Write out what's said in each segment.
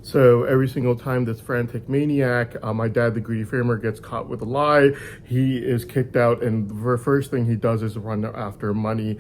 So every single time this frantic maniac, my dad, the greedy farmer, gets caught with a lie, he is kicked out, and the first thing he does is run after money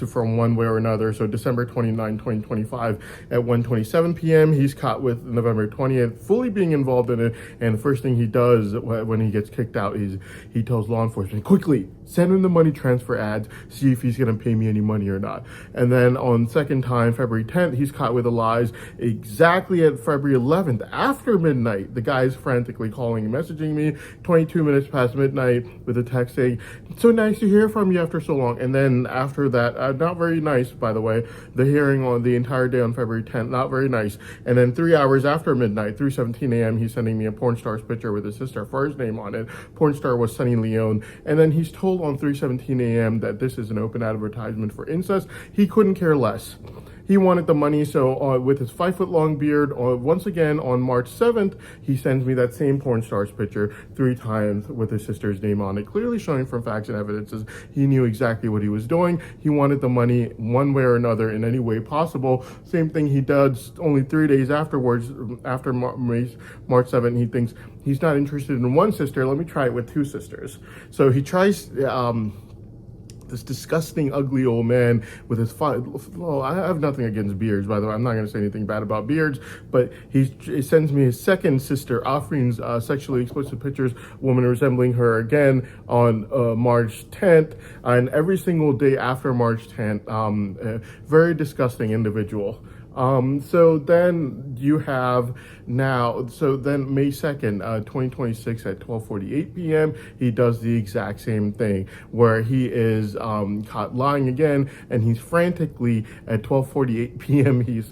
from one way or another. So December 29, 2025 at 1:27 p.m., he's caught with November 20th, fully being involved in it. And the first thing he does when he gets kicked out is he tells law enforcement, quickly, send him the money transfer ads, see if he's going to pay me any money or not. And then on second time, February 10th, he's caught with the lies exactly at February 11th, after midnight. The guy's frantically calling and messaging me 22 minutes past midnight with a text saying, so nice to hear from you after so long. And then after that, not very nice, by the way, the hearing on the entire day on February 10th, not very nice. And then 3 hours after midnight, 3:17 a.m., he's sending me a porn star's picture with his sister first name on it. Porn star was Sunny Leone. And then he's told on 3:17 a.m. that this is an open advertisement for incest. He couldn't care less. He wanted the money, so with his 5-foot-long beard, once again on March 7th, he sends me that same porn star's picture 3 times with his sister's name on it, clearly showing from facts and evidences he knew exactly what he was doing. He wanted the money one way or another in any way possible. Same thing he does only 3 days afterwards, after March 7th, he thinks he's not interested in one sister, let me try it with 2 sisters. So he tries... this disgusting, ugly old man with his well, I have nothing against beards, by the way. I'm not going to say anything bad about beards, but he sends me his second sister, Afrin's sexually explicit pictures, woman resembling her again on March 10th, and every single day after March 10th. Very disgusting individual. So then you have then May 2nd, 2026 at 12:48 p.m., he does the exact same thing where he is caught lying again, and he's frantically at 12:48 p.m. he's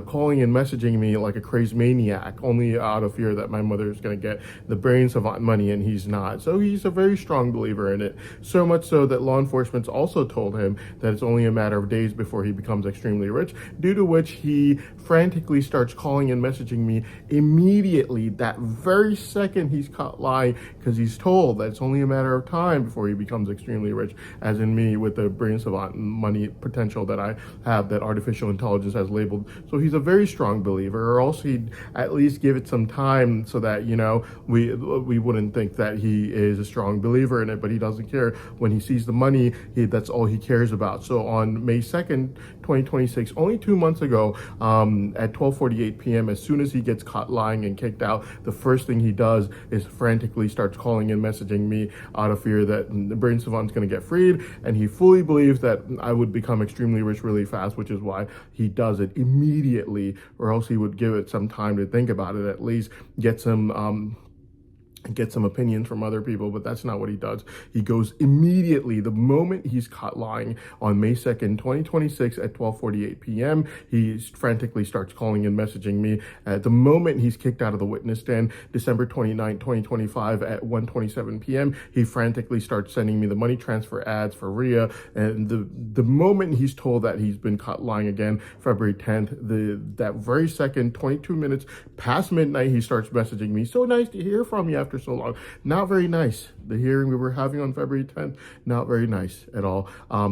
calling and messaging me like a crazed maniac, only out of fear that my mother is going to get the brain savant money, and he's not. So he's a very strong believer in it, so much so that law enforcement also told him that it's only a matter of days before he becomes extremely rich, due to which he frantically starts calling and messaging me immediately, that very second he's caught lying, because he's told that it's only a matter of time before he becomes extremely rich, as in me with the brain savant money potential that I have, that artificial intelligence has labeled. So he's a very strong believer, or else he'd at least give it some time so that, you know, we wouldn't think that he is a strong believer in it, but he doesn't care. When he sees the money, that's all he cares about. So on May 2nd, 2026, only 2 months ago, at 12:48 p.m., as soon as he gets caught lying and kicked out, the first thing he does is frantically starts calling and messaging me out of fear that the brain savant's going to get freed, and he fully believes that I would become extremely rich really fast, which is why he does it immediately, or else he would give it some time to think about it, at least get some opinions from other people, but that's not what he does. He goes immediately, the moment he's caught lying on May 2nd, 2026 at 12:48 p.m., he frantically starts calling and messaging me. At the moment he's kicked out of the witness stand, December 29, 2025 at 1:27 p.m., he frantically starts sending me the money transfer ads for Rhea. And the moment he's told that he's been caught lying again, February 10th, that very second, 22 minutes past midnight, he starts messaging me, so nice to hear from you after so long. Not very nice. The hearing we were having on February 10th, not very nice at all.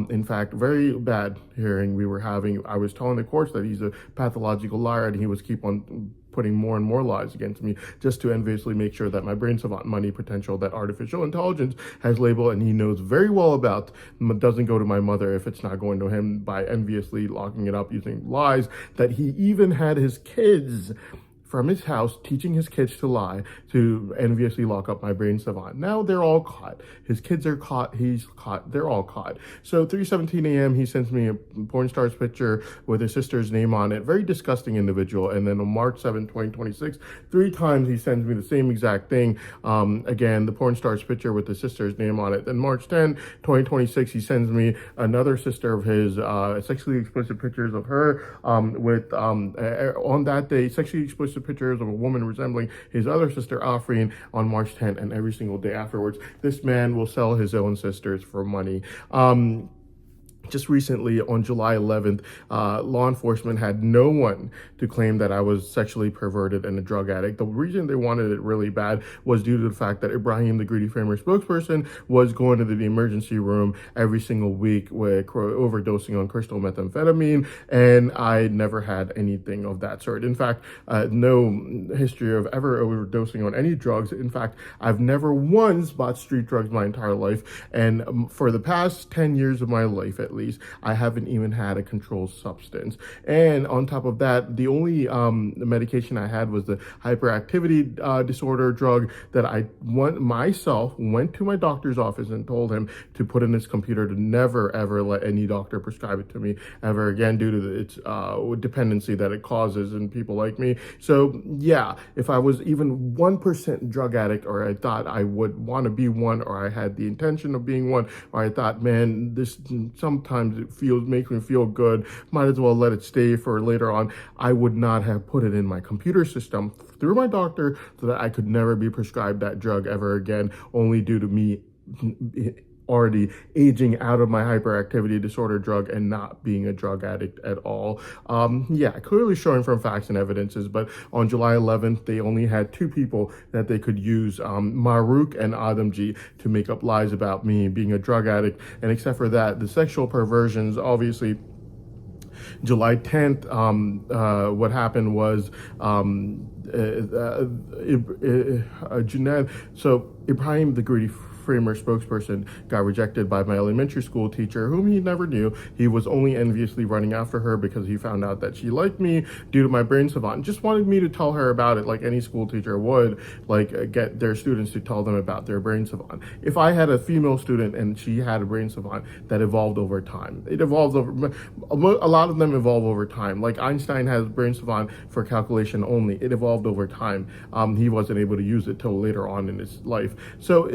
In fact, very bad hearing we were having. I was telling the courts that he's a pathological liar, and he was keep on putting more and more lies against me, just to enviously make sure that my brain savant money potential that artificial intelligence has labeled, and he knows very well about, doesn't go to my mother if it's not going to him, by enviously locking it up using lies, that he even had his kids from his house teaching his kids to lie to enviously lock up my brain savant. Now they're all caught. His kids are caught. He's caught. They're all caught. So 3:17 a.m. he sends me a porn star's picture with his sister's name on it. Very disgusting individual. And then on March 7, 2026, 3 times he sends me the same exact thing. Again, the porn star's picture with his sister's name on it. Then March 10, 2026, he sends me another sister of his, sexually explicit pictures of her with, on that day, sexually explicit pictures of a woman resembling his other sister, Afrin, on March 10th, and every single day afterwards. This man will sell his own sisters for money. just recently on July 11th, law enforcement had no one to claim that I was sexually perverted and a drug addict. The reason they wanted it really bad was due to the fact that Ibrahim, the Greedy Framer spokesperson, was going to the emergency room every single week with overdosing on crystal methamphetamine, and I never had anything of that sort. In fact, no history of ever overdosing on any drugs. In fact, I've never once bought street drugs my entire life, and for the past 10 years of my life, at least, I haven't even had a controlled substance. And on top of that, the only medication I had was the hyperactivity disorder drug that I went to my doctor's office and told him to put in his computer to never ever let any doctor prescribe it to me ever again due to its dependency that it causes in people like me. So yeah, if I was even 1% drug addict, or I thought I would want to be one, or I had the intention of being one, or I thought, man, this sometimes makes me feel good, might as well let it stay for later on, I would not have put it in my computer system through my doctor so that I could never be prescribed that drug ever again, only due to me already aging out of my hyperactivity disorder drug and not being a drug addict at all. Yeah, clearly showing from facts and evidences, but on July 11th, they only had two people that they could use, Maruk and Adamji, to make up lies about me being a drug addict. And except for that, the sexual perversions, obviously, July 10th, what happened was Junaid, so Ibrahim, the Greedy Framer spokesperson, got rejected by my elementary school teacher, whom he never knew. He was only enviously running after her because he found out that she liked me due to my brain savant. Just wanted me to tell her about it like any school teacher would, like get their students to tell them about their brain savant. If I had a female student and she had a brain savant, that evolved over time. It evolves over, a lot of them evolve over time. Like Einstein has brain savant for calculation only. It evolved over time. He wasn't able to use it till later on in his life. So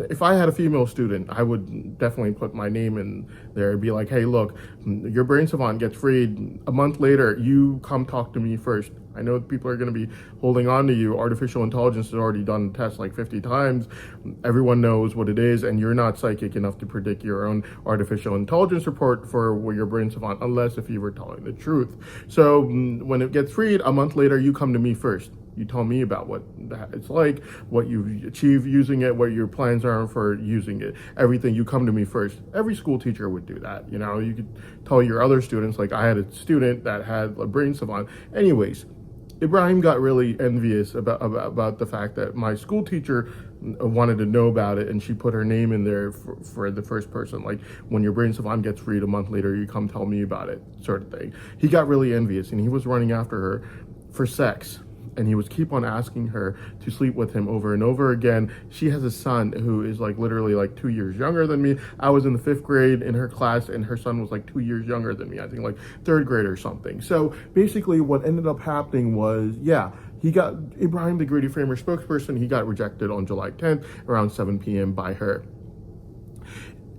if I had a female student, I would definitely put my name in there and be like, hey, look, your brain savant gets freed. A month later, you come talk to me first. I know people are going to be holding on to you. Artificial intelligence has already done the test like 50 times. Everyone knows what it is, and you're not psychic enough to predict your own artificial intelligence report for your brain savant, unless if you were telling the truth. So when it gets freed, a month later, you come to me first. You tell me about what it's like, what you've achieved using it, what your plans are for using it, everything. You come to me first. Every school teacher would do that. You know, you could tell your other students, like I had a student that had a brain savant. Anyways, Ibrahim got really envious about the fact that my school teacher wanted to know about it, and she put her name in there for the first person. Like, when your brain savant gets freed a month later, you come tell me about it, sort of thing. He got really envious, and he was running after her for sex. And he would keep on asking her to sleep with him over and over again. She has a son who is like literally like 2 years younger than me. I was in the 5th grade in her class, and her son was like 2 years younger than me. I think like 3rd grade or something. So basically what ended up happening was, yeah, he got Ibrahim, the Greedy Framer spokesperson, he got rejected on July 10th around 7 p.m. by her.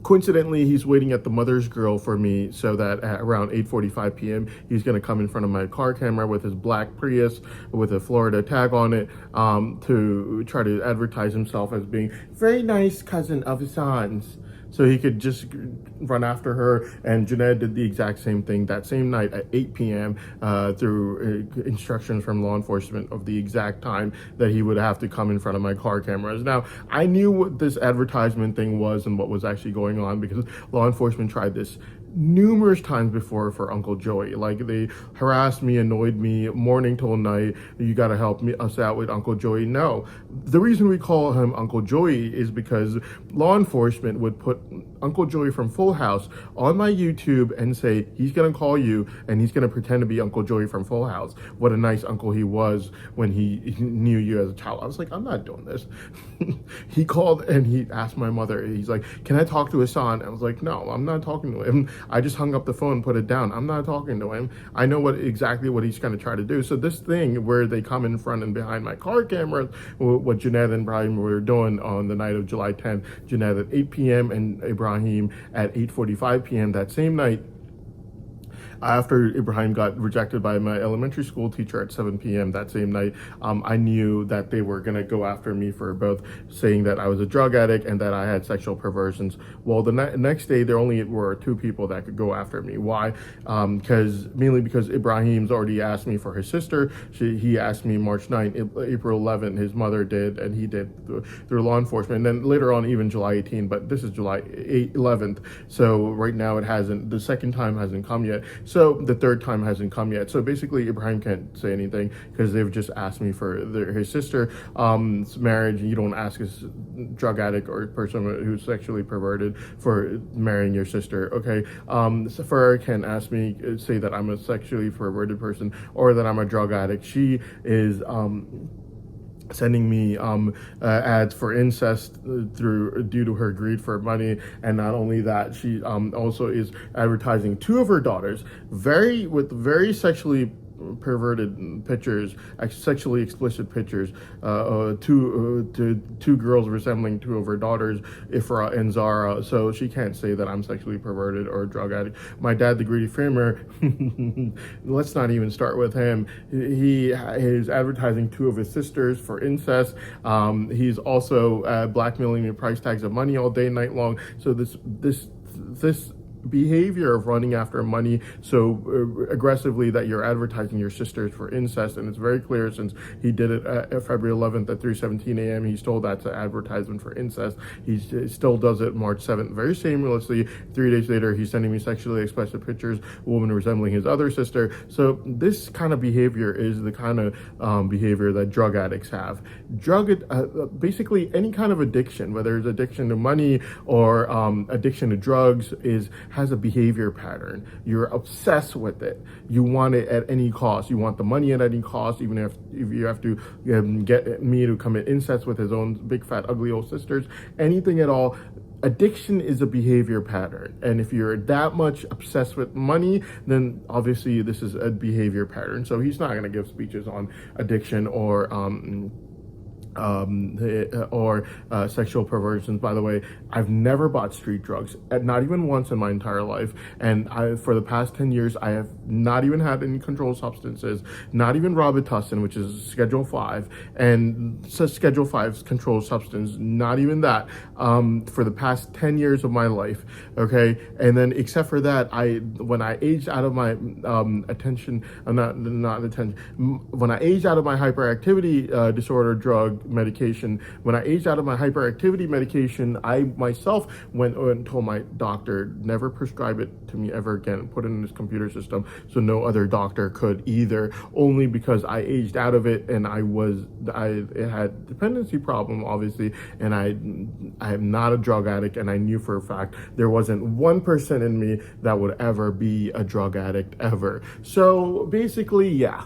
Coincidentally, he's waiting at the Mother's Grill for me so that at around 8:45 p.m. he's going to come in front of my car camera with his black Prius with a Florida tag on it to try to advertise himself as being very nice cousin of Hassan's. So he could just run after her, and Junaid did the exact same thing that same night at 8 p.m. Through instructions from law enforcement of the exact time that he would have to come in front of my car cameras. Now, I knew what this advertisement thing was and what was actually going on because law enforcement tried this numerous times before for Uncle Joey. Like, they harassed me, annoyed me morning till night. You got to help us out with Uncle Joey. No, the reason we call him Uncle Joey is because law enforcement would put Uncle Joey from Full House on my YouTube and say he's gonna call you and he's gonna pretend to be Uncle Joey from Full House. What a nice uncle he was when he knew you as a child. I was like, I'm not doing this. He called and he asked my mother, he's like, can I talk to his son? I was like, no, I'm not talking to him. I just hung up the phone, put it down. I'm not talking to him. I know exactly what he's going to try to do. So this thing where they come in front and behind my car camera, what Junaid and Ibrahim were doing on the night of July 10th, Junaid at 8 p.m. and Ibrahim at 8:45 p.m. that same night, After Ibrahim got rejected by my elementary school teacher at 7 p.m. that same night, I knew that they were going to go after me for both saying that I was a drug addict and that I had sexual perversions. Well, the next day, there only were two people that could go after me. Why? Mainly because Ibrahim's already asked me for his sister. He asked me March 9th, April 11th, his mother did, and he did through law enforcement. And then later on, even July 18th, but this is July 11th. So right now it hasn't, the second time hasn't come yet. So the third time hasn't come yet. So basically Ibrahim can't say anything because they've just asked me for his sister. Marriage, you don't ask a drug addict or a person who's sexually perverted for marrying your sister, okay? Sephora can ask me, say that I'm a sexually perverted person or that I'm a drug addict. She is sending me ads for incest due to her greed for money. And not only that, she also is advertising two of her daughters with very sexually perverted pictures, sexually explicit pictures, two girls resembling two of her daughters, Ifra and Zara. So she can't say that I'm sexually perverted or a drug addict. My dad, the greedy framer, let's not even start with him. He is advertising two of his sisters for incest. He's also blackmailing me with price tags of money all day, night long. So this behavior of running after money so aggressively that you're advertising your sisters for incest, and it's very clear since he did it February 11th at 3:17 a.m. He stole that to advertisement for incest. He still does it March 7th very shamelessly. 3 days later, he's sending me sexually explicit pictures, a woman resembling his other sister. So this kind of behavior is the kind of behavior that drug addicts have. Basically any kind of addiction, whether it's addiction to money or addiction to drugs, has a behavior pattern. You're obsessed with it. You want it at any cost. You want the money at any cost, even if you have to get me to commit incest with his own big fat ugly old sisters, anything at all. Addiction is a behavior pattern. And if you're that much obsessed with money, then obviously this is a behavior pattern. So he's not going to give speeches on addiction or sexual perversions. By the way, I've never bought street drugs, not even once in my entire life. And for the past 10 years, I have not even had any controlled substances, not even Robitussin, which is Schedule 5, and Schedule 5's controlled substance, not even that, for the past 10 years of my life, okay? And then except for that, when I aged out of my when I aged out of my hyperactivity disorder drug medication, when I aged out of my hyperactivity medication, I myself went and told my doctor never prescribe it to me ever again, put it in his computer system so no other doctor could either, only because I aged out of it and it had dependency problem obviously, and I am not a drug addict, and I knew for a fact there wasn't 1% in me that would ever be a drug addict ever. So basically, yeah.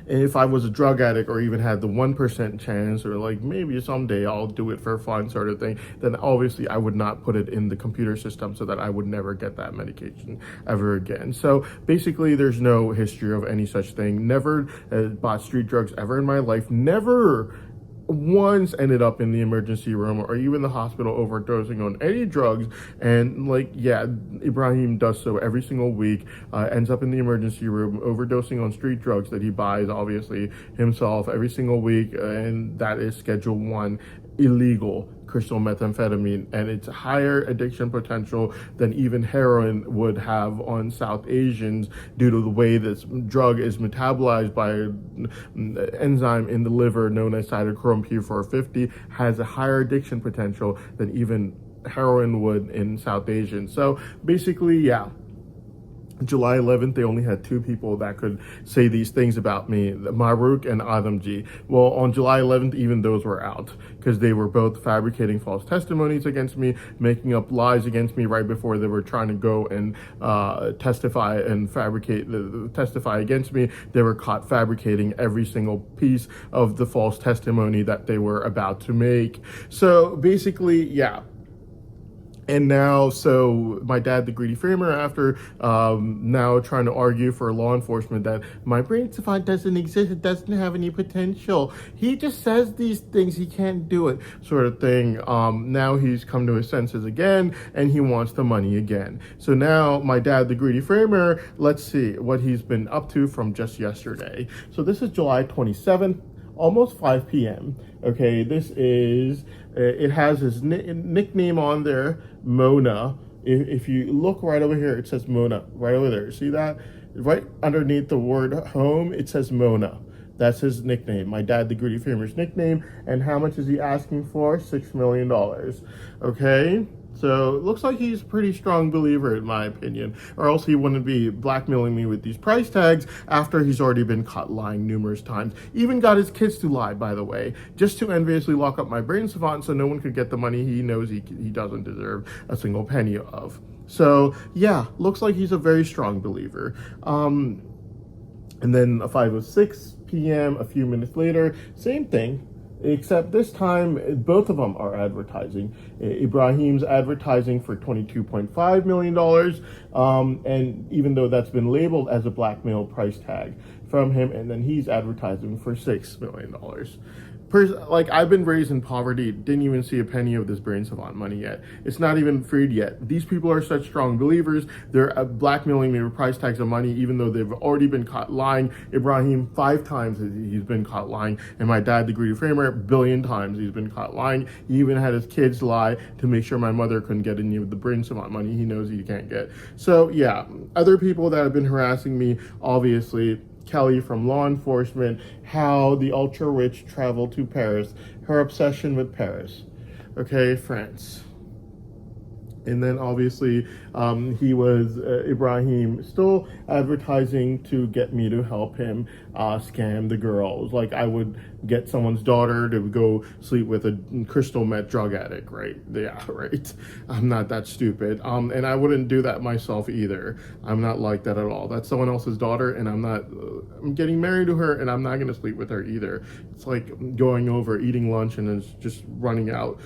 If I was a drug addict or even had the 1% chance, or like maybe someday I'll do it for fun sort of thing, then obviously I would not put it in the computer system so that I would never get that medication ever again. So basically there's no history of any such thing. Never bought street drugs ever in my life. Never once ended up in the emergency room or even the hospital overdosing on any drugs. And Ibrahim does so every single week, ends up in the emergency room overdosing on street drugs that he buys obviously himself every single week, and that is Schedule 1 illegal crystal methamphetamine, and it's higher addiction potential than even heroin would have on South Asians due to the way this drug is metabolized by an enzyme in the liver known as cytochrome P450, has a higher addiction potential than even heroin would in South Asians. So basically, yeah. July 11th, they only had two people that could say these things about me, Maruk and Adamji. Well, on July 11th, even those were out because they were both fabricating false testimonies against me, making up lies against me right before they were trying to go and testify against me. They were caught fabricating every single piece of the false testimony that they were about to make. So basically, yeah. And now, so my dad, the greedy framer, after now trying to argue for law enforcement that my brain savant doesn't exist, it doesn't have any potential. He just says these things, he can't do it, sort of thing. Now he's come to his senses again, and he wants the money again. So now my dad, the greedy framer, let's see what he's been up to from just yesterday. So this is July 27th. Almost 5 p.m. Okay, this is, it has his nickname on there, Mona. If you look right over here, it says Mona, right over there. See that? Right underneath the word home, it says Mona. That's his nickname, my dad, the greedy framer's nickname. And how much is he asking for? $6 million. Okay? So it looks like he's a pretty strong believer, in my opinion, or else he wouldn't be blackmailing me with these price tags after he's already been caught lying numerous times. Even got his kids to lie, by the way, just to enviously lock up my brain savant so no one could get the money he knows he doesn't deserve a single penny of. So yeah, looks like he's a very strong believer. And then a 5:06 p.m., a few minutes later, same thing. Except this time, both of them are advertising. Ibrahim's advertising for $22.5 million, and even though that's been labeled as a blackmail price tag from him, and then he's advertising for $6 million. Like, I've been raised in poverty, didn't even see a penny of this brain savant money yet. It's not even freed yet. These people are such strong believers. They're blackmailing me with price tags of money, even though they've already been caught lying. Ibrahim, 5 times he's been caught lying. And my dad, the greedy framer, 1 billion times he's been caught lying. He even had his kids lie to make sure my mother couldn't get any of the brain savant money he knows he can't get. So yeah, other people that have been harassing me, obviously, Kelly from law enforcement, how the ultra rich travel to Paris, her obsession with Paris, okay, France. And then obviously he was, Ibrahim, still advertising to get me to help him scam the girls. Like, I would get someone's daughter to go sleep with a crystal meth drug addict, right? Yeah, right. I'm not that stupid. And I wouldn't do that myself either. I'm not like that at all. That's someone else's daughter, and I'm getting married to her, and I'm not going to sleep with her either. It's like going over, eating lunch, and then just running out.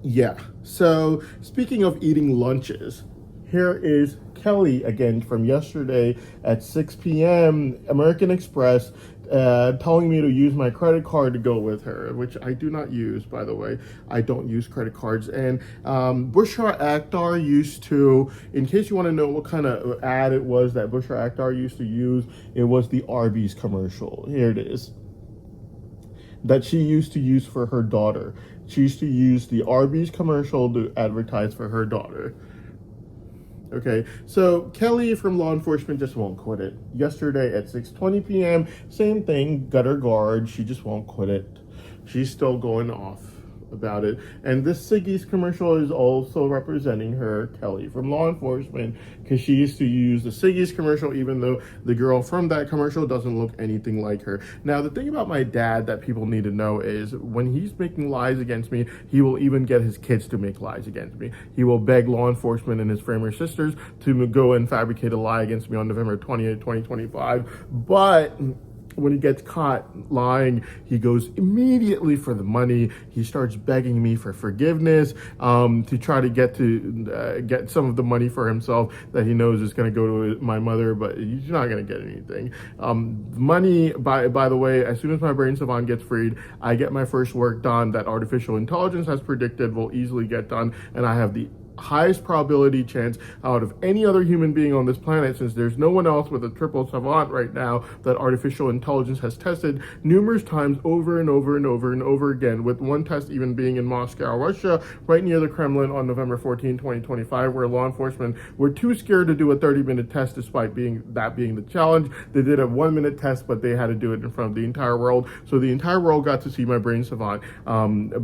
Yeah, so speaking of eating lunches, here is Kelly again from yesterday at 6 p.m. American Express, telling me to use my credit card to go with her, which I do not use, by the way. I don't use credit cards. And Bushra Akhtar used to, in case you want to know what kind of ad it was that Bushra Akhtar used to use, it was the Arby's commercial. Here it is. That she used to use for her daughter. She used to use the Arby's commercial to advertise for her daughter. Okay, so Kelly from law enforcement just won't quit it. Yesterday at 6:20 p.m., same thing, gutter guard, she just won't quit it. She's still going off about it. And this Siggy's commercial is also representing her, Kelly from law enforcement, because she used to use the Siggy's commercial, even though the girl from that commercial doesn't look anything like her. Now, the thing about my dad that people need to know is when he's making lies against me, he will even get his kids to make lies against me. He will beg law enforcement and his framer sisters to go and fabricate a lie against me on November 20th, 2025. But when he gets caught lying, he goes immediately for the money. He starts begging me for forgiveness, to try to get some of the money for himself that he knows is going to go to my mother, but he's not going to get anything. Money, by the way, as soon as my brain savant gets freed, I get my first work done that artificial intelligence has predicted will easily get done, and I have the highest probability chance out of any other human being on this planet, since there's no one else with a triple savant right now that artificial intelligence has tested numerous times over and over and over and over again, with one test even being in Moscow, Russia, right near the Kremlin on November 14, 2025, where law enforcement were too scared to do a 30-minute test despite being the challenge. They did a 1-minute test, but they had to do it in front of the entire world. So the entire world got to see my brain savant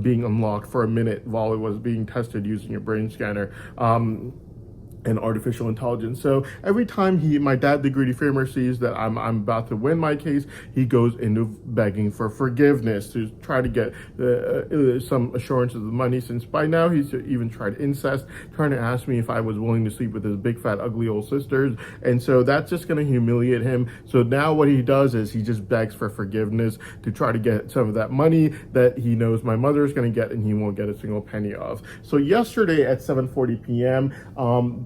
being unlocked for a minute while it was being tested using a brain scanner. and artificial intelligence. So every time my dad, the greedy farmer, sees that I'm about to win my case, he goes into begging for forgiveness to try to get some assurance of the money. Since by now he's even tried incest, trying to ask me if I was willing to sleep with his big fat ugly old sisters, and so that's just going to humiliate him. So now what he does is he just begs for forgiveness to try to get some of that money that he knows my mother is going to get, and he won't get a single penny of. So yesterday at 7:40 p.m.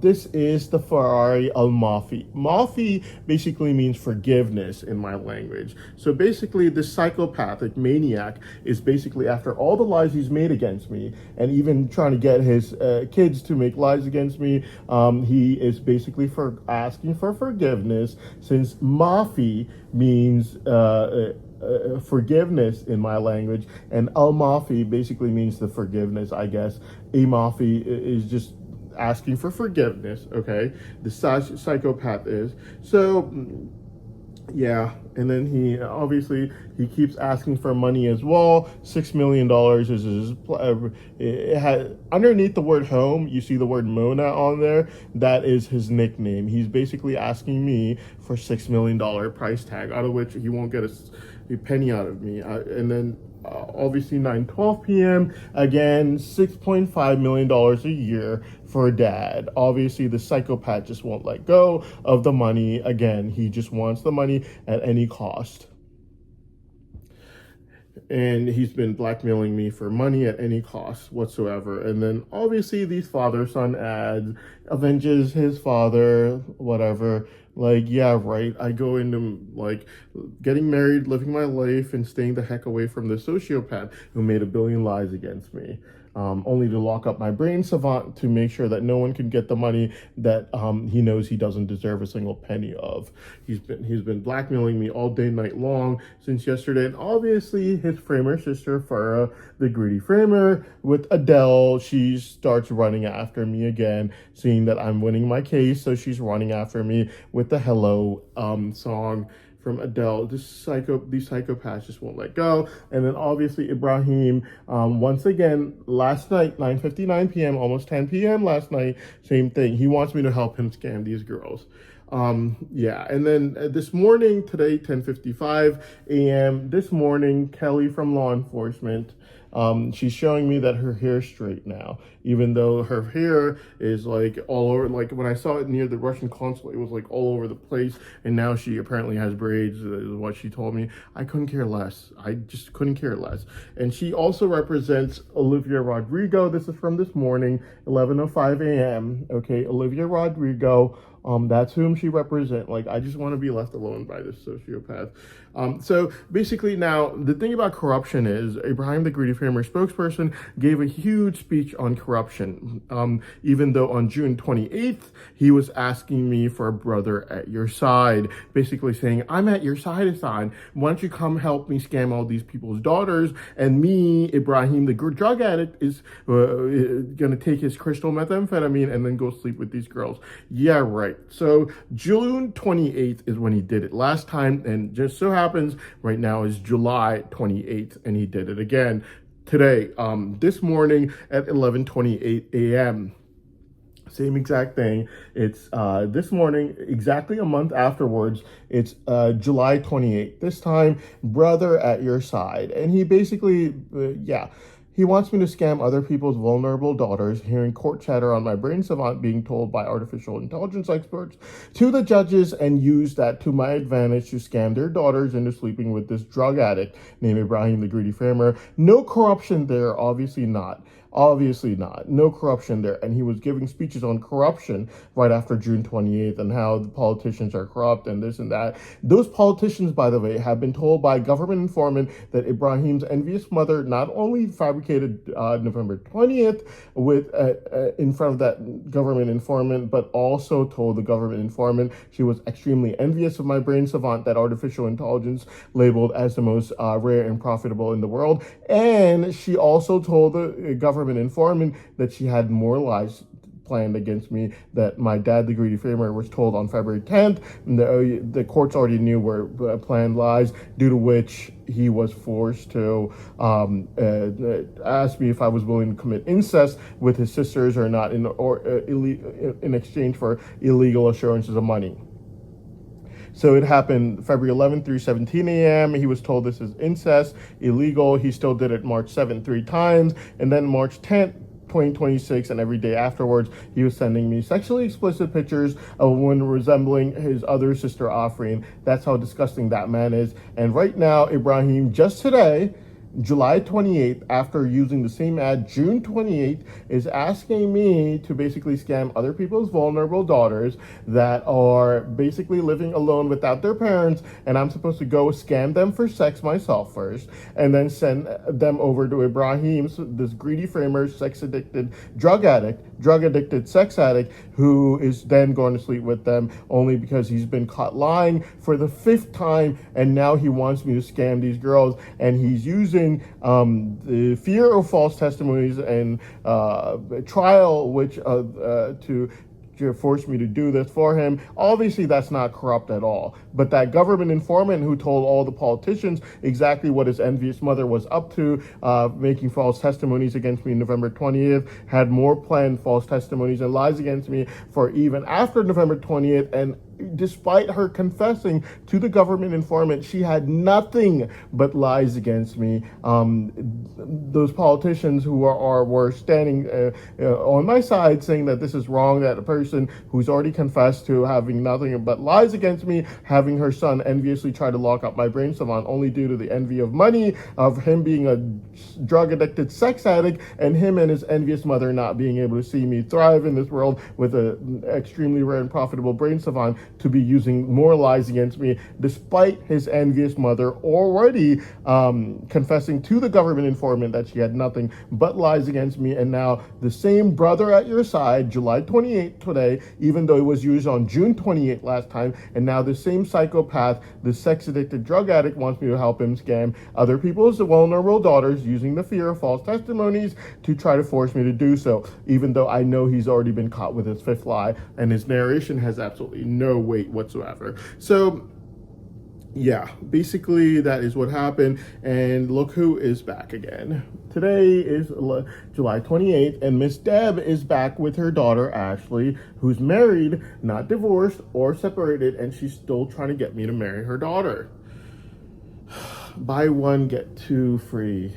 This is the Ferrari al-Mafi. Mafi basically means forgiveness in my language. So basically, this psychopathic maniac is basically after all the lies he's made against me, and even trying to get his kids to make lies against me. He is basically asking for forgiveness, since Mafi means forgiveness in my language, and al-Mafi basically means the forgiveness, I guess. A-Mafi is just asking for forgiveness, okay? The psychopath is. So, yeah, and then he keeps asking for money as well. $6 million is his, underneath the word home, you see the word Mona on there. That is his nickname. He's basically asking me for $6 million price tag, out of which he won't get a penny out of me. And then obviously 9:12 p.m. again, $6.5 million a year for dad. Obviously the psychopath just won't let go of the money. Again, he just wants the money at any cost. And he's been blackmailing me for money at any cost whatsoever. And then obviously these father-son ads, avenges his father, whatever. Like, yeah, right. I go into like getting married, living my life, and staying the heck away from the sociopath who made a billion lies against me. Only to lock up my brain savant to make sure that no one can get the money that he knows he doesn't deserve a single penny of. He's been blackmailing me all day, night long since yesterday. And obviously his framer sister, Farah, the greedy framer, with Adele, she starts running after me again, seeing that I'm winning my case. So she's running after me with the Hello song from Adele. These psychopaths just won't let go. And then obviously Ibrahim, once again, last night, 9:59 p.m., almost 10 p.m. last night, same thing. He wants me to help him scam these girls. Yeah, and then this morning, today, 10:55 a.m., this morning, Kelly from law enforcement, she's showing me that her hair's straight now, even though her hair is like all over. Like when I saw it near the Russian consulate, it was like all over the place. And now she apparently has braids, is what she told me. I couldn't care less. I just couldn't care less. And she also represents Olivia Rodrigo. This is from this morning, 11:05 a.m. Okay, Olivia Rodrigo. That's whom she represents. Like, I just want to be left alone by this sociopath. So basically now, the thing about corruption is Ibrahim, the greedy farmer spokesperson, gave a huge speech on corruption. Even though on June 28th, he was asking me for a brother at your side, basically saying, I'm at your side, Hassan. Why don't you come help me scam all these people's daughters? And me, Ibrahim, the drug addict, is going to take his crystal methamphetamine and then go sleep with these girls. Yeah, right. So June 28th is when he did it last time, and just so happens right now is July 28th, and he did it again today, this morning at 11:28 a.m. Same exact thing. It's this morning, exactly a month afterwards. It's July 28th. This time, brother at your side. And he basically, he wants me to scam other people's vulnerable daughters, hearing court chatter on my brain savant being told by artificial intelligence experts to the judges, and use that to my advantage to scam their daughters into sleeping with this drug addict named Ibrahim, the greedy farmer. No corruption there, obviously not. Obviously not. No corruption there. And he was giving speeches on corruption right after June 28th and how the politicians are corrupt and this and that. Those politicians, by the way, have been told by government informant that Ibrahim's envious mother not only fabricated November 20th with in front of that government informant, but also told the government informant she was extremely envious of my brain savant, that artificial intelligence labeled as the most rare and profitable in the world. And she also told the government informant that she had more lies planned against me that my dad, the greedy framer, was told on February 10th. And the courts already knew were planned lies, due to which he was forced to ask me if I was willing to commit incest with his sisters or not, in exchange for illegal assurances of money. So it happened February 11th through 17 a.m. He was told this is incest, illegal. He still did it March 7th 3 times. And then March 10th, 2026, and every day afterwards, he was sending me sexually explicit pictures of a woman resembling his other sister, Afreen. That's how disgusting that man is. And right now, Ibrahim, just today, July 28th, after using the same ad June 28th, is asking me to basically scam other people's vulnerable daughters that are basically living alone without their parents, and I'm supposed to go scam them for sex myself first, and then send them over to Ibrahim, this greedy framer, sex-addicted drug addicted sex addict, who is then going to sleep with them only because he's been caught lying for the 5th time, and now he wants me to scam these girls, and he's using the fear of false testimonies and trial, which to force me to do this for him. Obviously, that's not corrupt at all. But that government informant who told all the politicians exactly what his envious mother was up to, making false testimonies against me November 20th, had more planned false testimonies and lies against me for even after November 20th. And despite her confessing to the government informant, she had nothing but lies against me. Those politicians who were standing on my side, saying that this is wrong, that a person who's already confessed to having nothing but lies against me, having her son enviously try to lock up my brain salon only due to the envy of money, of him being a drug-addicted sex addict, and him and his envious mother not being able to see me thrive in this world with an extremely rare and profitable brain salon, to be using more lies against me, despite his envious mother already confessing to the government informant that she had nothing but lies against me. And now the same brother at your side, July 28th today, even though it was used on June 28th last time, and now the same psychopath, the sex-addicted drug addict, wants me to help him scam other people's vulnerable daughters using the fear of false testimonies to try to force me to do so, even though I know he's already been caught with his 5th lie, and his narration has absolutely no weight whatsoever. So yeah, basically that is what happened, and look who is back again. Today is July 28th, and Miss Deb is back with her daughter Ashley, who's married, not divorced or separated, and she's still trying to get me to marry her daughter. Buy one, get two free.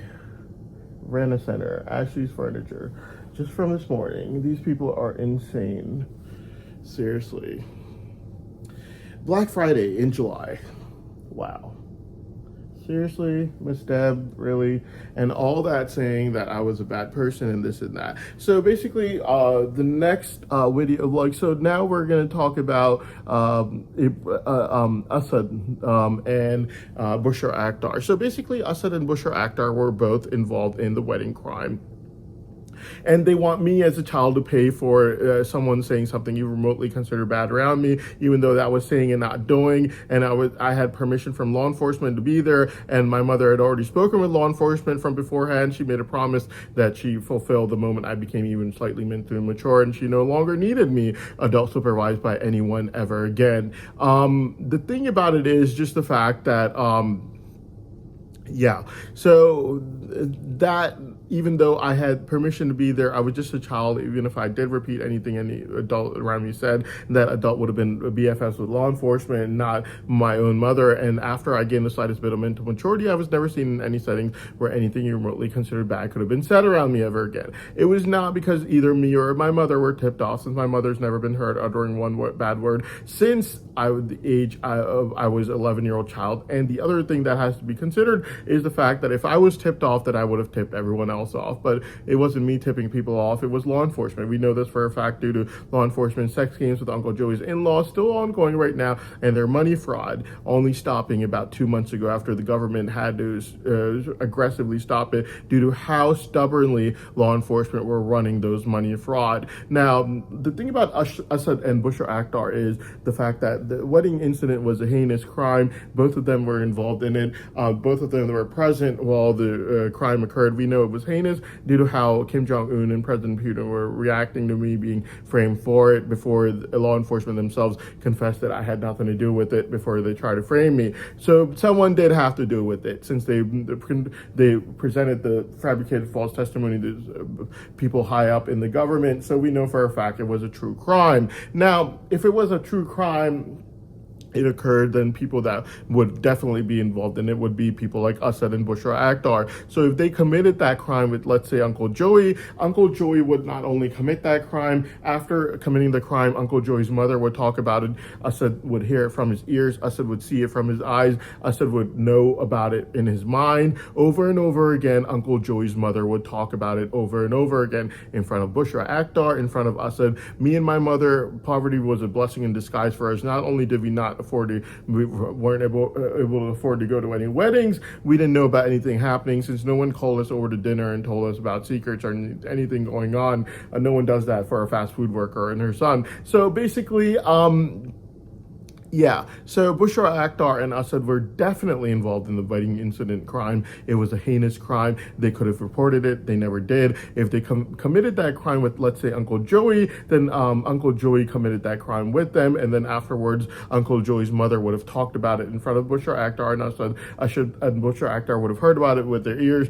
Rent-A-Center, Ashley's Furniture. Just from this morning, these people are insane. Seriously. Black Friday in July. Wow. Seriously, Miss Deb, really? And all that saying that I was a bad person and this and that. So basically, the next video, so now we're going to talk about Assad and Bushra Akhtar. So basically, Assad and Bushra Akhtar were both involved in the wedding crime. And they want me as a child to pay for someone saying something you remotely consider bad around me, even though that was saying and not doing. And I had permission from law enforcement to be there, and my mother had already spoken with law enforcement from beforehand. She made a promise that she fulfilled the moment I became even slightly mentally mature, and she no longer needed me adult supervised by anyone ever again. The thing about it is just the fact that yeah, so that, even though I had permission to be there, I was just a child. Even if I did repeat anything any adult around me said, that adult would have been BFFs with law enforcement, not my own mother. And after I gained the slightest bit of mental maturity, I was never seen in any settings where anything you remotely considered bad could have been said around me ever again. It was not because either me or my mother were tipped off, since my mother's never been heard uttering one bad word since I was the age I was 11-year-old child. And the other thing that has to be considered is the fact that if I was tipped off, that I would have tipped everyone else off. But it wasn't me tipping people off, it was law enforcement. We know this for a fact due to law enforcement sex games with Uncle Joey's in-laws still ongoing right now, and their money fraud only stopping about 2 months ago after the government had to aggressively stop it due to how stubbornly law enforcement were running those money fraud. Now, the thing about Assad and Bushra Akhtar is the fact that the wedding incident was a heinous crime. Both of them were involved in it. Both of them were present while the crime occurred. We know it was heinous due to how Kim Jong-un and President Putin were reacting to me being framed for it before law enforcement themselves confessed that I had nothing to do with it before they tried to frame me. So someone did have to do with it, since they presented the fabricated false testimony to people high up in the government. So we know for a fact it was a true crime. Now, if it was a true crime, it occurred, then people that would definitely be involved in it would be people like Assad and Bushra Akhtar. So if they committed that crime with, let's say, Uncle Joey would not only commit that crime, after committing the crime, Uncle Joey's mother would talk about it, Assad would hear it from his ears, Assad would see it from his eyes, Assad would know about it in his mind. Over and over again, Uncle Joey's mother would talk about it over and over again in front of Bushra Akhtar, in front of Assad. Me and my mother, poverty was a blessing in disguise for us. Not only did we not we weren't able to afford to go to any weddings, we didn't know about anything happening, since no one called us over to dinner and told us about secrets or anything going on. No one does that for a fast food worker and her son. So basically, yeah, so Bushra Akhtar and Assad were definitely involved in the wedding incident crime. It was a heinous crime. They could have reported it. They never did. If they committed that crime with, let's say, Uncle Joey, then Uncle Joey committed that crime with them. And then afterwards, Uncle Joey's mother would have talked about it in front of Bushra Akhtar and Assad. And Bushra Akhtar would have heard about it with their ears,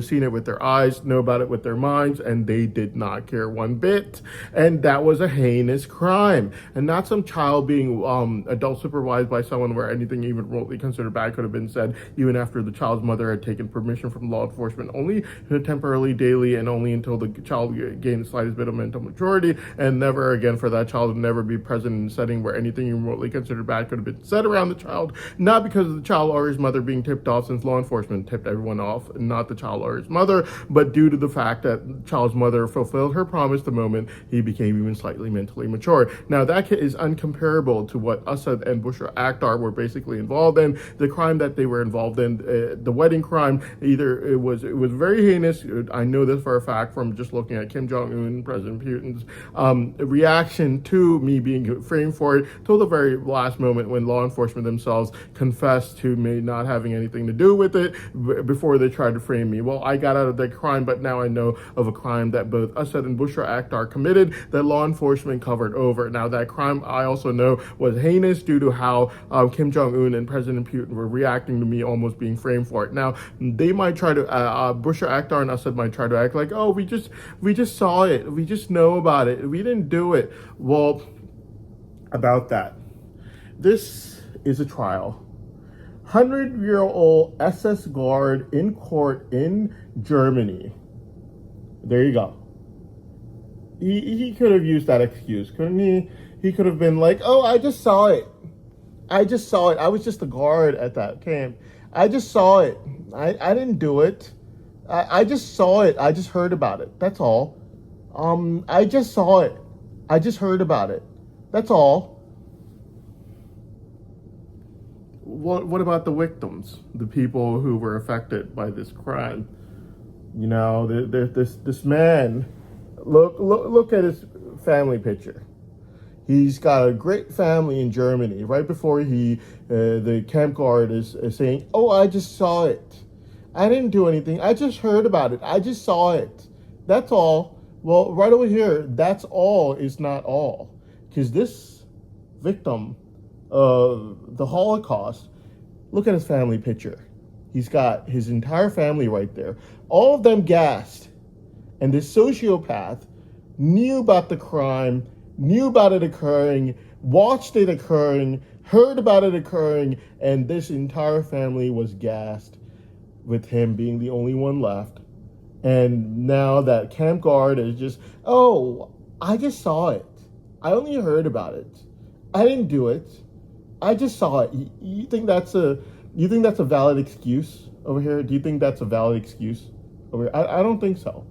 seen it with their eyes, know about it with their minds, and they did not care one bit. And that was a heinous crime. And not some child being adult supervised by someone where anything even remotely considered bad could have been said, even after the child's mother had taken permission from law enforcement, only temporarily, daily, and only until the child gained the slightest bit of mental maturity, and never again for that child to never be present in a setting where anything remotely considered bad could have been said around the child, not because of the child or his mother being tipped off, since law enforcement tipped everyone off, and not the child or his mother, but due to the fact that the child's mother fulfilled her promise the moment he became even slightly mentally mature. Now, that is uncomparable to what Assad and Bushra Akhtar were basically involved in. The crime that they were involved in, the wedding crime, it was very heinous. I know this for a fact from just looking at Kim Jong-un, President Putin's reaction to me being framed for it, till the very last moment when law enforcement themselves confessed to me not having anything to do with it before they tried to frame me. Well, I got out of that crime, but now I know of a crime that both Assad and Bushra Akhtar committed that law enforcement covered over. Now, that crime I also know was heinous due to how Kim Jong-un and President Putin were reacting to me almost being framed for it. Now, they might try to, Bushra Akhtar and Assad might try to act like, oh, we just saw it. We just know about it. We didn't do it. Well, about that. This is a trial. 100-year-old SS guard in court in Germany. There you go. He could have used that excuse, couldn't he? He could have been like, oh, I just saw it. I was just a guard at that camp. I just saw it. I didn't do it. I just saw it. I just heard about it. That's all. I just saw it. I just heard about it. That's all. What about the victims? The people who were affected by this crime? You know, this man, look at his family picture. He's got a great family in Germany. Right before the camp guard is saying, oh, I just saw it. I didn't do anything. I just heard about it. I just saw it. That's all. Well, right over here, that's all is not all. Because this victim of the Holocaust, look at his family picture. He's got his entire family right there. All of them gassed. And this sociopath knew about the crime, knew about it occurring, watched it occurring, heard about it occurring, and this entire family was gassed with him being the only one left. And now that camp guard is just, oh, I just saw it. I only heard about it. I didn't do it. I just saw it. You think that's a valid excuse over here? Do you think that's a valid excuse over here? I don't think so.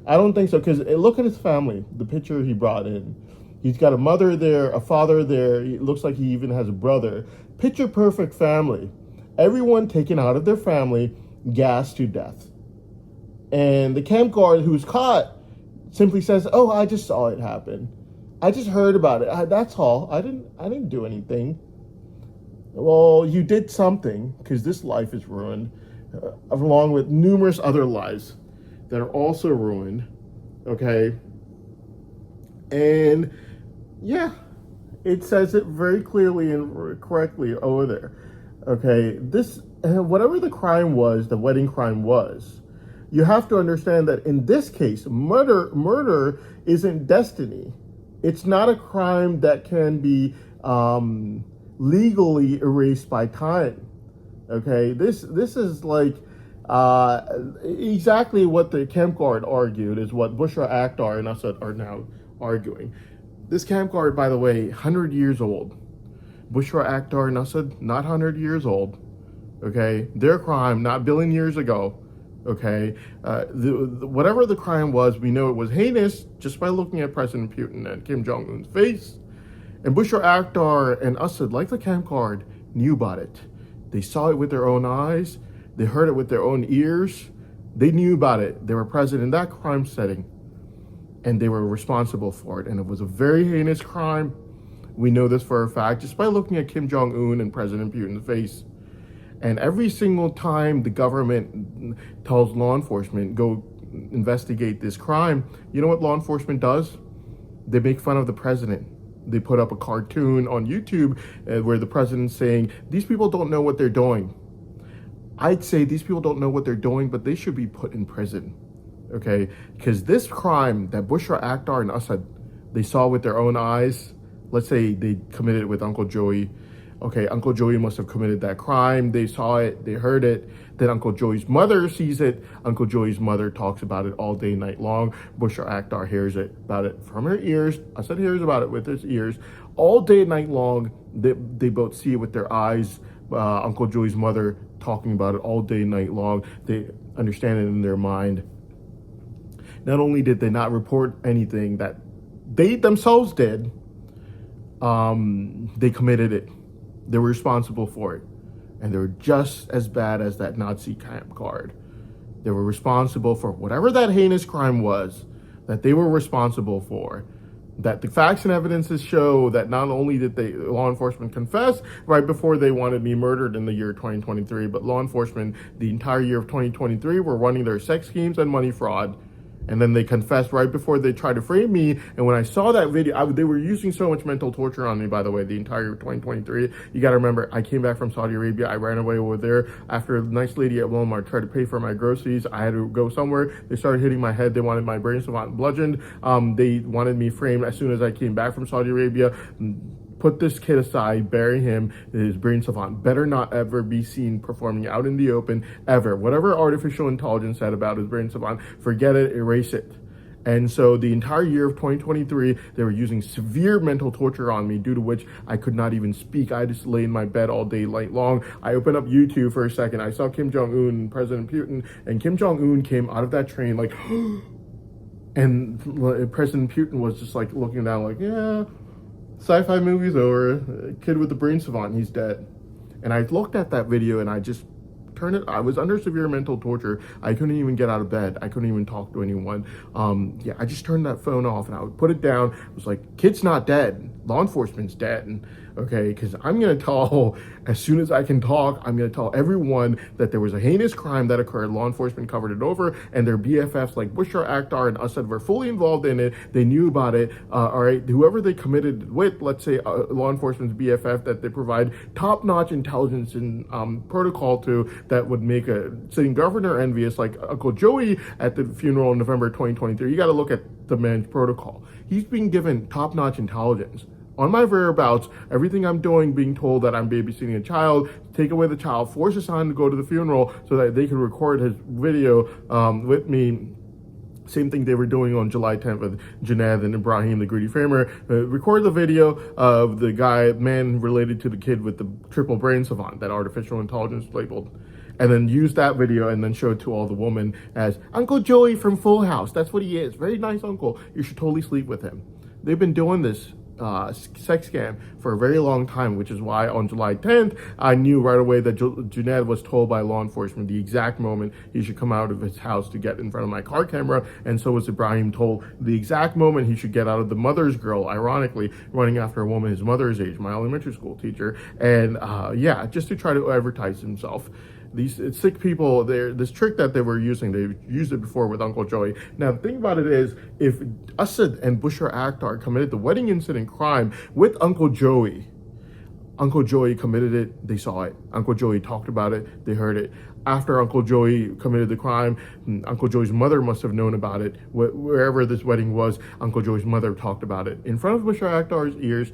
I don't think so, because look at his family, the picture he brought in. He's got a mother there, a father there. It looks like he even has a brother. Picture perfect family. Everyone taken out of their family, gassed to death. And the camp guard who's caught simply says, oh, I just saw it happen. I just heard about it. That's all. I didn't do anything. Well, you did something, because this life is ruined, along with numerous other lives. that are also ruined, okay? And yeah, it says it very clearly and correctly over there, okay? This, whatever the crime was, the wedding crime was, you have to understand that in this case, murder isn't destiny. It's not a crime that can be legally erased by time. Okay, this is like exactly what the camp guard argued is what Bushra Akhtar and Assad are now arguing. This camp guard, by the way, 100 years old. Bushra Akhtar and Assad, not 100 years old. Okay, their crime, not a billion years ago. Okay, whatever the crime was, we know it was heinous just by looking at President Putin and Kim Jong-un's face. And Bushra Akhtar and Assad, like the camp guard, knew about it. They saw it with their own eyes. They heard it with their own ears. They knew about it. They were present in that crime setting, and they were responsible for it. And it was a very heinous crime. We know this for a fact just by looking at Kim Jong-un and President Putin's face. And every single time the government tells law enforcement, go investigate this crime, you know what law enforcement does? They make fun of the president. They put up a cartoon on YouTube where the president's saying, these people don't know what they're doing. I'd say these people don't know what they're doing, but they should be put in prison, okay? Because this crime that Bushra Akhtar and Assad, they saw with their own eyes, let's say they committed it with Uncle Joey. Okay, Uncle Joey must have committed that crime. They saw it, they heard it. Then Uncle Joey's mother sees it. Uncle Joey's mother talks about it all day, night long. Bushra Akhtar hears it about it from her ears. Assad hears about it with his ears. All day, night long, they both see it with their eyes. Uncle Joey's mother talking about it all day, night long. They understand it in their mind. Not only did they not report anything that they themselves did, they committed it. They were responsible for it. And they were just as bad as that Nazi camp guard. They were responsible for whatever that heinous crime was that they were responsible for. That the facts and evidences show that not only did law enforcement confess right before they wanted me murdered in the year 2023, but law enforcement the entire year of 2023 were running their sex schemes and money fraud. And then they confessed right before they tried to frame me. And when I saw that video, they were using so much mental torture on me, by the way, the entire 2023. You got to remember, I came back from Saudi Arabia. I ran away over there after a nice lady at Walmart tried to pay for my groceries. I had to go somewhere. They started hitting my head. They wanted my brain savant bludgeoned. They wanted me framed as soon as I came back from Saudi Arabia. Put this kid aside, bury him. His brain savant better not ever be seen performing out in the open, ever. Whatever artificial intelligence said about his brain savant, forget it, erase it. And so the entire year of 2023, they were using severe mental torture on me, due to which I could not even speak. I just lay in my bed all day night long. I opened up YouTube for a second. I saw Kim Jong-un and President Putin, and Kim Jong-un came out of that train like, and President Putin was just like looking down like, yeah, sci-fi movie's over. A kid with the brain savant, he's dead. And I looked at that video and I just turned it. I was under severe mental torture. I couldn't even get out of bed. I couldn't even talk to anyone. Yeah, I just turned that phone off and I would put it down. It was like, kid's not dead. Law enforcement's dead. And okay, because I'm going to tell, as soon as I can talk, I'm going to tell everyone that there was a heinous crime that occurred. Law enforcement covered it over, and their BFFs like Bushra Akhtar and Assad were fully involved in it. They knew about it. All right, whoever they committed with, let's say law enforcement's BFF that they provide top-notch intelligence and protocol to, that would make a sitting governor envious, like Uncle Joey at the funeral in November 2023. You got to look at the man's protocol. He's being given top-notch intelligence. On my whereabouts, everything I'm doing, being told that I'm babysitting a child, take away the child, force his son to go to the funeral so that they can record his video with me. Same thing they were doing on July 10th with Junaid and Ibrahim, the greedy framer. Record the video of the man related to the kid with the triple brain savant, that artificial intelligence labeled. And then use that video and then show it to all the women as Uncle Joey from Full House. That's what he is. Very nice uncle. You should totally sleep with him. They've been doing this sex scam for a very long time, which is why on July 10th, I knew right away that Junaid was told by law enforcement the exact moment he should come out of his house to get in front of my car camera, and so was Ibrahim told the exact moment he should get out of the mother's girl, ironically, running after a woman his mother's age, my elementary school teacher, and yeah, just to try to advertise himself. These sick people, this trick that they were using, they've used it before with Uncle Joey. Now, the thing about it is, if Assad and Bushra Akhtar committed the wedding incident crime with Uncle Joey committed it, they saw it. Uncle Joey talked about it, they heard it. After Uncle Joey committed the crime, Uncle Joey's mother must have known about it. Wherever this wedding was, Uncle Joey's mother talked about it. In front of Bushra Akhtar's ears,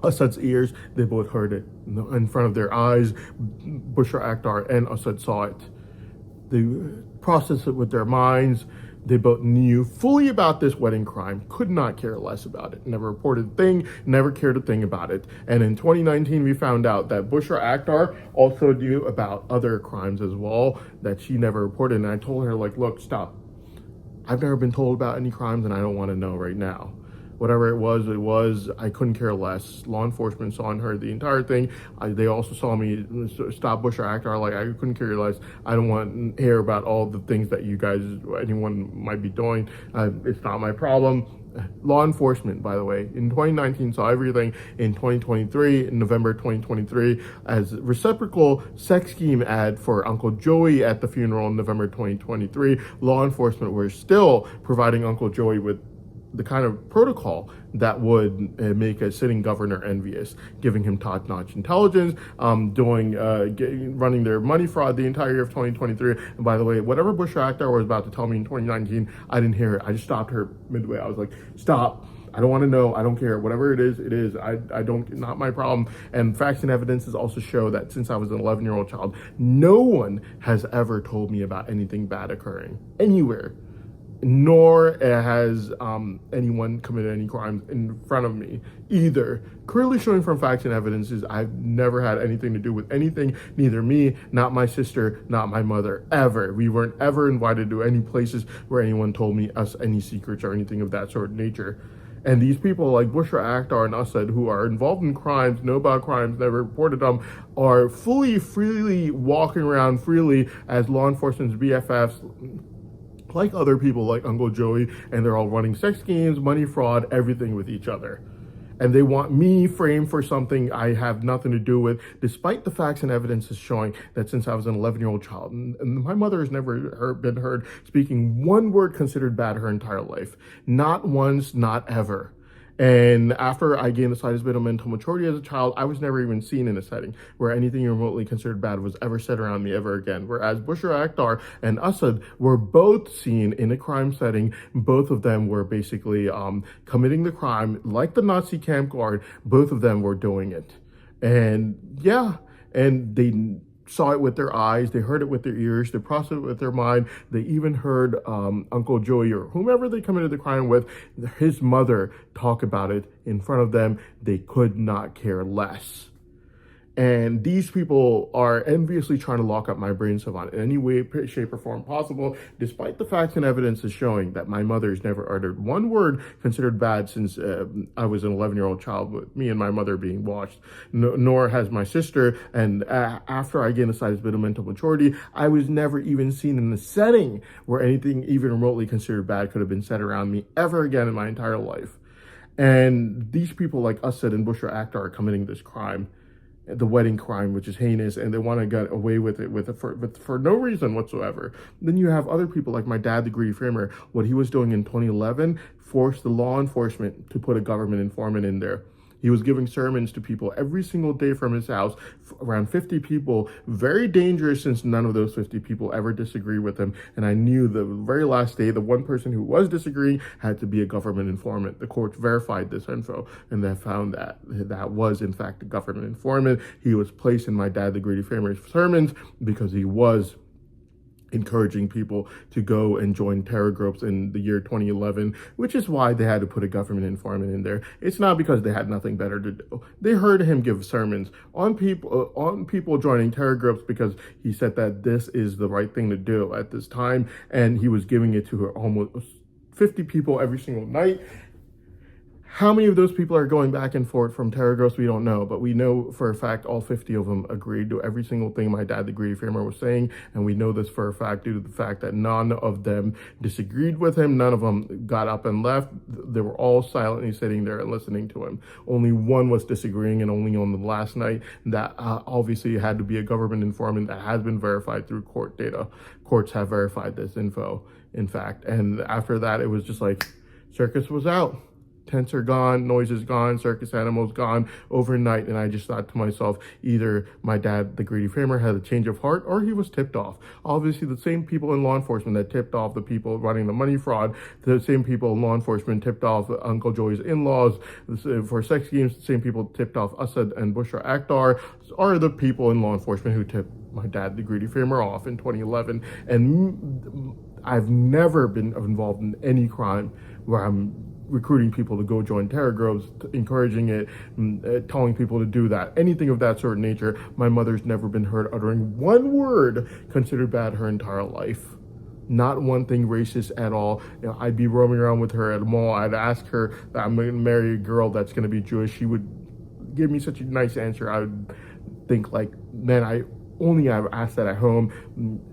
Assad's ears, they both heard it. In front of their eyes, Bushra Akhtar and Assad saw it. They processed it with their minds. They both knew fully about this wedding crime, could not care less about it, never reported a thing, never cared a thing about it. And in 2019, we found out that Bushra Akhtar also knew about other crimes as well that she never reported. And I told her, like, look, stop. I've never been told about any crimes and I don't want to know right now. Whatever it was, I couldn't care less. Law enforcement saw and heard the entire thing. They also saw me stop Bushra Akhtar. Like, I couldn't care less. I don't want to hear about all the things that you guys, anyone might be doing. It's not my problem. Law enforcement, by the way, in 2019 saw everything. In 2023, in November 2023, as reciprocal sex scheme ad for Uncle Joey at the funeral in November 2023, law enforcement were still providing Uncle Joey with the kind of protocol that would make a sitting governor envious, giving him top-notch intelligence, running their money fraud the entire year of 2023. And by the way, whatever Bushra Akhtar was about to tell me in 2019, I didn't hear it. I just stopped her midway. I was like, stop. I don't want to know. I don't care. Whatever it is, it is. I don't, not my problem. And facts and evidences also show that since I was an 11-year-old child, no one has ever told me about anything bad occurring anywhere. Nor has anyone committed any crimes in front of me either. Clearly showing from facts and evidences, I've never had anything to do with anything, neither me, not my sister, not my mother, ever. We weren't ever invited to any places where anyone told me us any secrets or anything of that sort of nature. And these people like Bushra Akhtar and Assad, who are involved in crimes, know about crimes, never reported them, are freely walking around freely as law enforcement's BFFs, like other people like Uncle Joey, and they're all running sex schemes, money fraud, everything with each other. And they want me framed for something I have nothing to do with, despite the facts and evidences showing that since I was an 11-year-old child, and my mother has never been heard speaking one word considered bad her entire life. Not once, not ever. And after I gained the slightest bit of mental maturity as a child, I was never even seen in a setting where anything remotely considered bad was ever said around me ever again. Whereas Bushra Akhtar and Assad were both seen in a crime setting. Both of them were basically committing the crime like the Nazi camp guard. Both of them were doing it. And yeah, and they saw it with their eyes, they heard it with their ears, they processed it with their mind. They even heard Uncle Joey or whomever they committed the crime with, his mother, talk about it in front of them. They could not care less. And these people are enviously trying to lock up my brain savant in any way, shape, or form possible, despite the facts and evidences showing that my mother's never uttered one word considered bad since I was an 11-year-old child, with me and my mother being watched, nor has my sister. And after I gained a slightest bit of mental maturity, I was never even seen in a setting where anything even remotely considered bad could have been said around me ever again in my entire life. And these people like Assad and Bushra Akhtar are committing this crime, the wedding crime, which is heinous, and they want to get away with it for no reason whatsoever. Then you have other people like my dad, the greedy framer. What he was doing in 2011 forced the law enforcement to put a government informant in there. He was giving sermons to people every single day from his house, around 50 people, very dangerous since none of those 50 people ever disagree with him. And I knew the very last day, the one person who was disagreeing had to be a government informant. The court verified this info and they found that that was in fact a government informant. He was placed in my dad, the greedy framer's sermons because he was encouraging people to go and join terror groups in the year 2011, which is why they had to put a government informant in there. It's not because they had nothing better to do. They heard him give sermons on people joining terror groups because he said that this is the right thing to do at this time, and he was giving it to almost 50 people every single night. How many of those people are going back and forth from Terragos, we don't know, but we know for a fact all 50 of them agreed to every single thing my dad, the greedy farmer, was saying, and we know this for a fact due to the fact that none of them disagreed with him, none of them got up and left. They were all silently sitting there and listening to him. Only one was disagreeing, and only on the last night that obviously had to be a government informant that has been verified through court data. Courts have verified this info, in fact, and after that, it was just like, circus was out. Tents are gone, noise is gone, circus animals gone overnight. And I just thought to myself, either my dad, the greedy farmer, had a change of heart or he was tipped off. Obviously, the same people in law enforcement that tipped off the people running the money fraud, the same people in law enforcement tipped off Uncle Joey's in-laws for sex games, the same people tipped off Assad and Bushra Akhtar are the people in law enforcement who tipped my dad, the greedy farmer, off in 2011. And I've never been involved in any crime where I'm recruiting people to go join Terror Groves, encouraging it, telling people to do that, anything of that sort of nature. My mother's never been heard uttering one word considered bad her entire life. Not one thing racist at all. You know, I'd be roaming around with her at a mall. I'd ask her that I'm going to marry a girl that's going to be Jewish. She would give me such a nice answer. I would think like, man, I've asked that at home.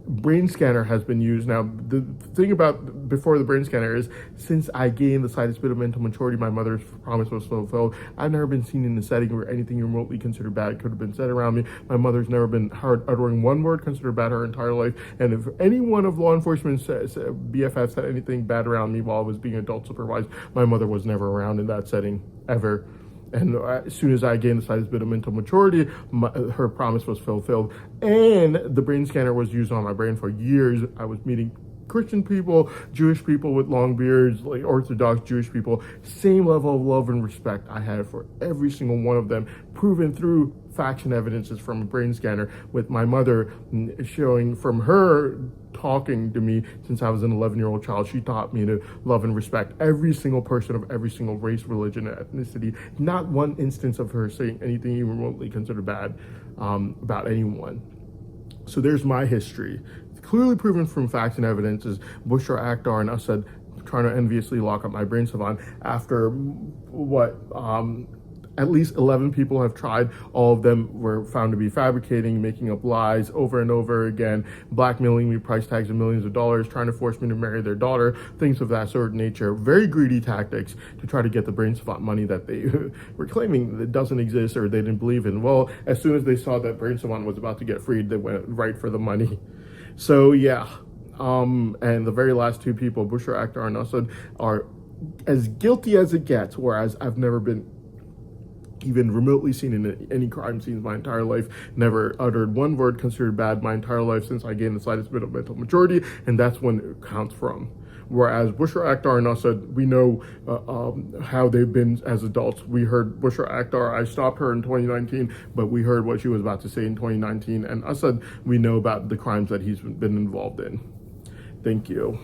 Brain scanner has been used. Now, the thing about before the brain scanner is, since I gained the slightest bit of mental maturity, my mother's promise was fulfilled. I've never been seen in a setting where anything remotely considered bad could have been said around me. My mother's never been heard uttering one word considered bad her entire life. And if any one of law enforcement BFF said anything bad around me while I was being adult supervised, my mother was never around in that setting, ever. And as soon as I gained the slightest bit of mental maturity, her promise was fulfilled. And the brain scanner was used on my brain for years. I was meeting Christian people, Jewish people with long beards, like Orthodox Jewish people. Same level of love and respect I had for every single one of them, proven through facts and evidences from a brain scanner, with my mother showing from her talking to me since I was an 11-year-old child. She taught me to love and respect every single person of every single race, religion, and ethnicity. Not one instance of her saying anything even remotely considered bad about anyone. So there's my history. It's clearly proven from facts and evidences. Bushra Akhtar and Assad trying to enviously lock up my brain savant after at least 11 people have tried. All of them were found to be fabricating, making up lies over and over again, blackmailing me, price tags of millions of dollars, trying to force me to marry their daughter, things of that sort of nature. Very greedy tactics to try to get the brain savant money that they were claiming that doesn't exist or they didn't believe in. Well, as soon as they saw that brain savant was about to get freed, they went right for the money. So yeah, and the very last two people, Bushra Akhtar and Assad, are as guilty as it gets, whereas I've never been even remotely seen in any crime scenes my entire life, never uttered one word considered bad my entire life since I gained the slightest bit of mental maturity, and that's when it counts from. Whereas Bushra Akhtar and Assad, we know how they've been as adults. We heard Bushra Akhtar, I stopped her in 2019, but we heard what she was about to say in 2019, and Assad, we know about the crimes that he's been involved in. Thank you.